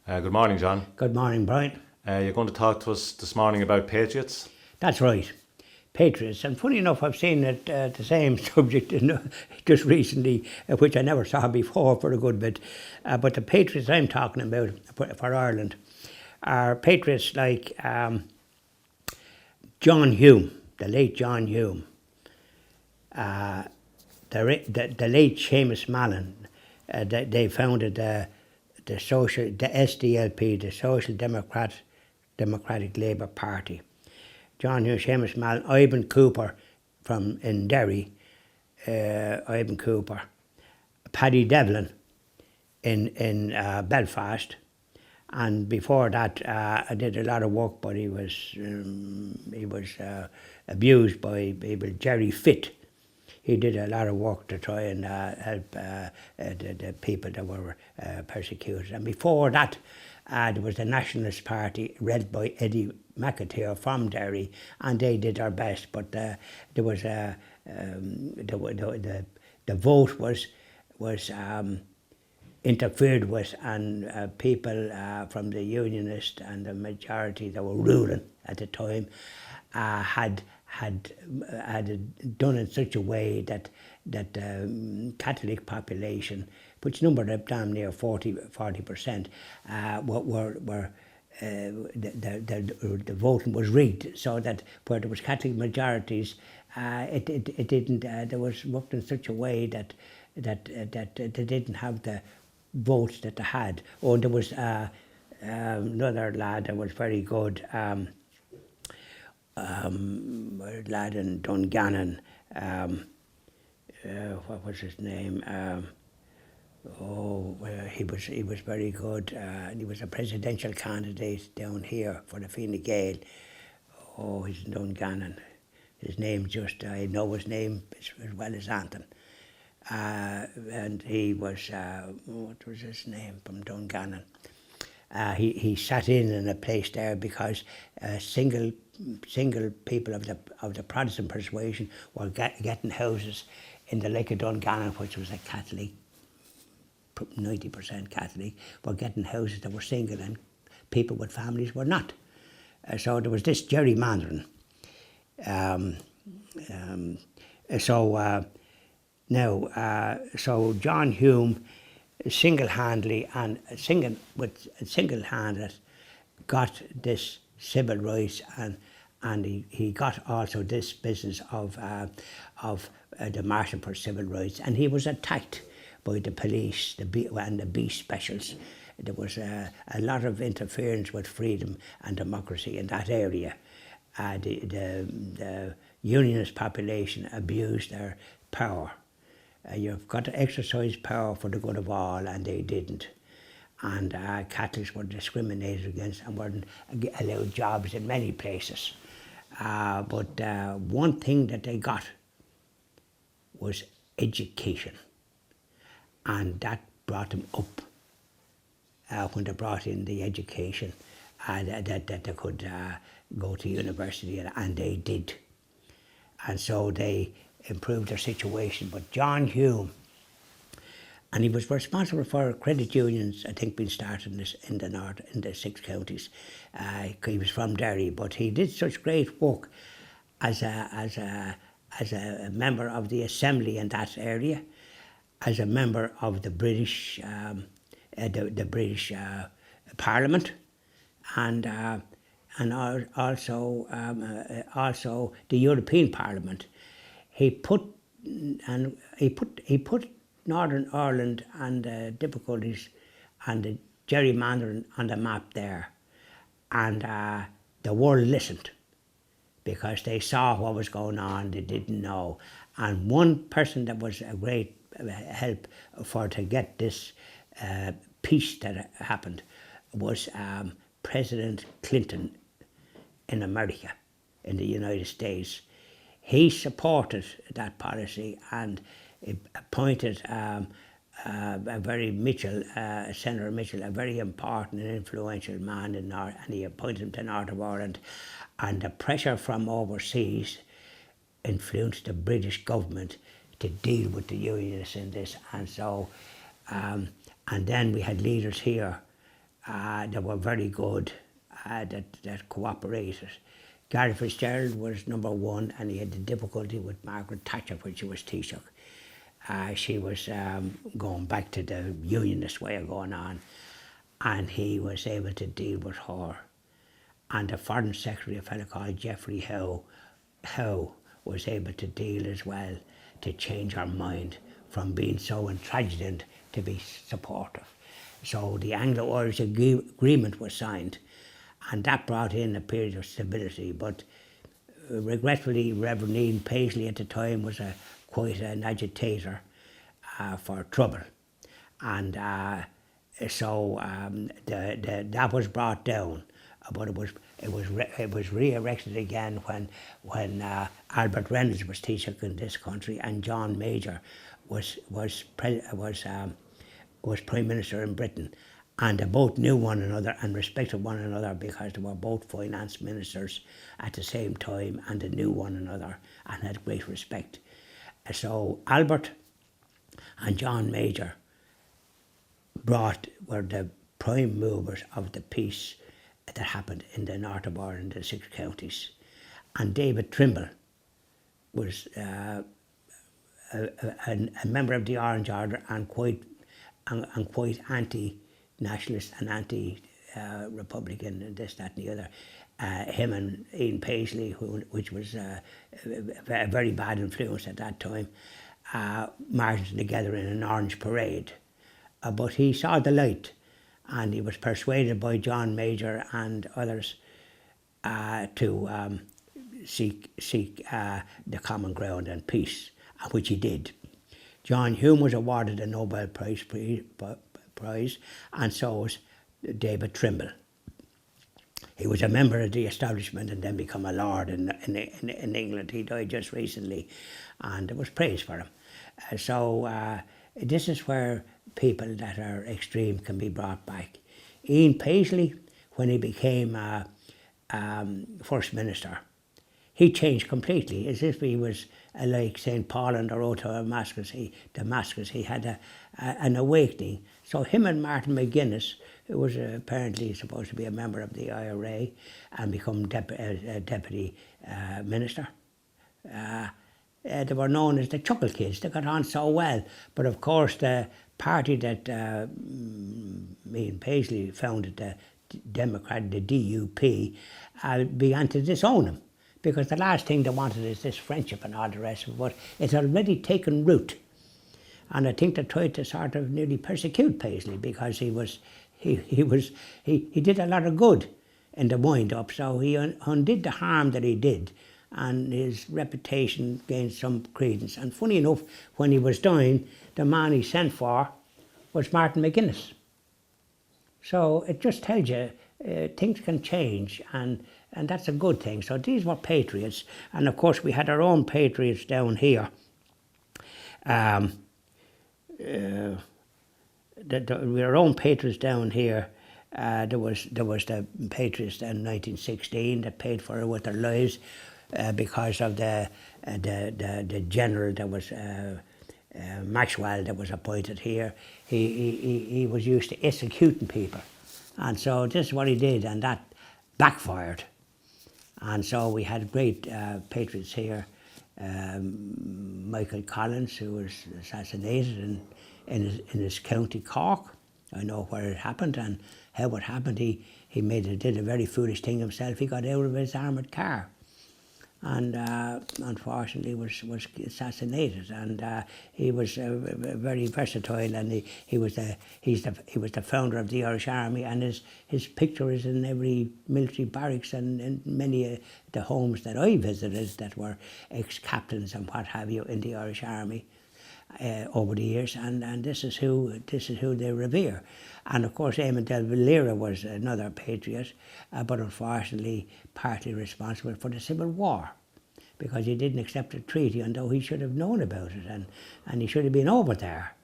Good morning, John. Good morning, Brian. You're going to talk to us this morning about Patriots. That's right, Patriots. And funny enough, I've seen it, the same subject just recently, which I never saw before for a good bit. But the Patriots I'm talking about for Ireland are Patriots like John Hume, the late John Hume, the late Seamus Mallon. They founded the SDLP, the Social Democratic Labour Party. John Hume, Seamus Mallon, Ivan Cooper in Derry, Ivan Cooper, Paddy Devlin in Belfast, and before that I did a lot of work, but he was abused by people. Jerry Fitt, he did a lot of work to try and help the people that were persecuted. And before that, there was the Nationalist Party led by Eddie McAteer from Derry, and they did their best. But there was the vote was interfered with, and people from the Unionist and the majority that were ruling at the time had done in such a way that the Catholic population, which numbered up damn near 40%, the voting was rigged, so that where there was Catholic majorities, it didn't. There was worked in such a way that they didn't have the votes that they had. Oh, and there was another lad that was very good. Lad in Dungannon, what was his name? He was very good. He was a presidential candidate down here for the Fine Gael. Oh, he's in Dungannon. His name I know his name as well as Anton. And he was, what was his name, from Dungannon? He sat in a place there because single people of the Protestant persuasion were getting houses in the Lake of Dungannon, which was a Catholic, 90% Catholic, were getting houses that were single, and people with families were not. So there was this gerrymandering. So John Hume single-handedly got this civil rights, and he got also this business of the marching for civil rights, and he was attacked by the police and the B specials. There was a lot of interference with freedom and democracy in that area. The Unionist population abused their power. You've got to exercise power for the good of all, and they didn't. And Catholics were discriminated against and weren't allowed jobs in many places. But one thing that they got was education, and that brought them up when they brought in the education that they could go to university, and they did. And so they improved their situation. But John Hume, and he was responsible for credit unions, I think, being started in the north, in the 6 counties. He was from Derry, but he did such great work as a member of the assembly in that area, as a member of the British Parliament, and also the European Parliament. He put Northern Ireland and the difficulties and the gerrymandering on the map there, and the world listened because they saw what was going on. They didn't know, and one person that was a great help to get this peace that happened was President Clinton in America, in the United States. He supported that policy and appointed Senator Mitchell, a very important and influential man in North, and he appointed him to North of Ireland. And the pressure from overseas influenced the British government to deal with the Unionists in this. And so, and then we had leaders here They were very good, that cooperated. Gary Fitzgerald was number one, and he had the difficulty with Margaret Thatcher when she was Taoiseach. She was going back to the unionist way of going on, and he was able to deal with her. And the Foreign Secretary, a fellow called Geoffrey Howe was able to deal as well, to change her mind from being so intransigent to be supportive. So the Anglo-Irish Agreement was signed, and that brought in a period of stability. But regretfully, Reverend Ian Paisley at the time was quite an agitator for trouble, and so that was brought down. But it was re-erected again when Albert Reynolds was Taoiseach in this country, and John Major was Prime Minister in Britain, and they both knew one another and respected one another because they were both finance ministers at the same time, and they knew one another and had great respect. So Albert and John Major were the prime movers of the peace that happened in the north of Ireland, the 6 counties. And David Trimble was a member of the Orange Order and quite anti-nationalist and anti-republican and this, that and the other. Him and Ian Paisley, which was a very bad influence at that time, marched together in an orange parade. But he saw the light, and he was persuaded by John Major and others to seek the common ground and peace, which he did. John Hume was awarded the Nobel Prize, and so was David Trimble. He was a member of the establishment and then become a lord in England. He died just recently, and there was praise for him. So this is where people that are extreme can be brought back. Ian Paisley, when he became First Minister, he changed completely, as if he was like St. Paul on the road to Damascus. He had an awakening. So him and Martin McGuinness, who was apparently supposed to be a member of the IRA and become deputy minister, they were known as the Chuckle Kids. They got on so well. But of course, the party that Ian Paisley founded, the Democrat, the DUP, began to disown him, because the last thing they wanted is this friendship and all the rest of it. But it's already taken root. And I think they tried to sort of nearly persecute Paisley, because he did a lot of good in the wind-up. So he undid the harm that he did, and his reputation gained some credence. And funny enough, when he was dying, the man he sent for was Martin McGuinness. So it just tells you things can change, and that's a good thing. So these were patriots, and of course we had our own patriots down here. Our own patriots down here. There was the patriots in 1916 that paid for it with their lives because of the general that was Maxwell that was appointed here. He was used to executing people, and so this is what he did, and that backfired. And so we had great patriots here. Michael Collins, who was assassinated in his county Cork. I know where it happened and how it happened. He did a very foolish thing himself. He got out of his armoured car, and unfortunately was assassinated. And he was very versatile, and he was the founder of the Irish Army, and his picture is in every military barracks and in many of the homes that I visited that were ex-captains and what have you in the Irish Army over the years, and this is who they revere. And of course Eamon de Valera was another patriot, but unfortunately partly responsible for the Civil War, because he didn't accept the treaty, although he should have known about it, and he should have been over there,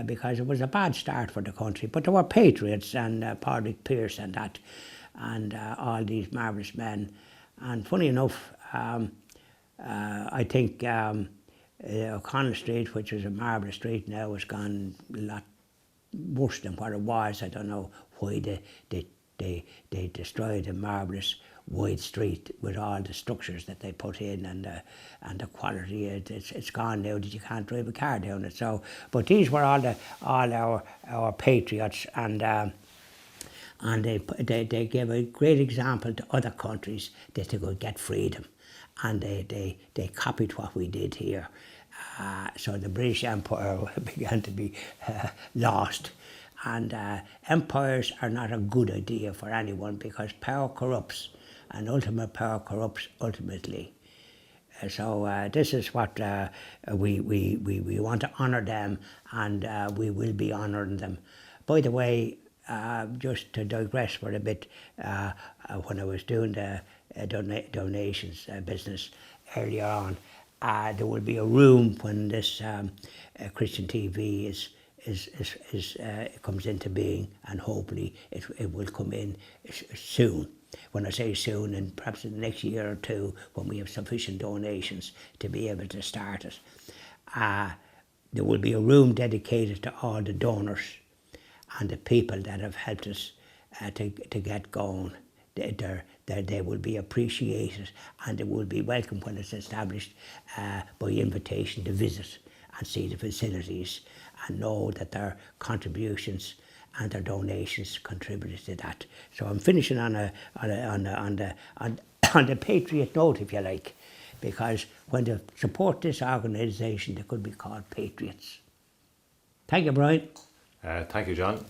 because it was a bad start for the country. But there were patriots, and Padraig Pearse and that, and all these marvellous men. And funny enough, I think O'Connell Street, which is a marvellous street now, has gone a lot worse than what it was. I don't know why they destroyed a marvellous wide street with all the structures that they put in and the quality. It's gone now that you can't drive a car down it. So, but these were all our patriots, and they gave a great example to other countries that they could get freedom, and they copied what we did here. So the British Empire began to be lost. And empires are not a good idea for anyone, because power corrupts, and ultimate power corrupts ultimately. So this is what we want to honour them, and we will be honouring them. By the way, just to digress for a bit, when I was doing the donations business earlier on, there will be a room when this Christian TV comes into being, and hopefully it will come in soon. When I say soon, and perhaps in the next year or two, when we have sufficient donations to be able to start it, there will be a room dedicated to all the donors and the people that have helped us to get going. They will be appreciated, and they will be welcome when it's established by invitation to visit and see the facilities, and know that their contributions and their donations contributed to that. So I'm finishing on the Patriot note, if you like, because when they support this organisation, they could be called Patriots. Thank you, Brian. Thank you, John.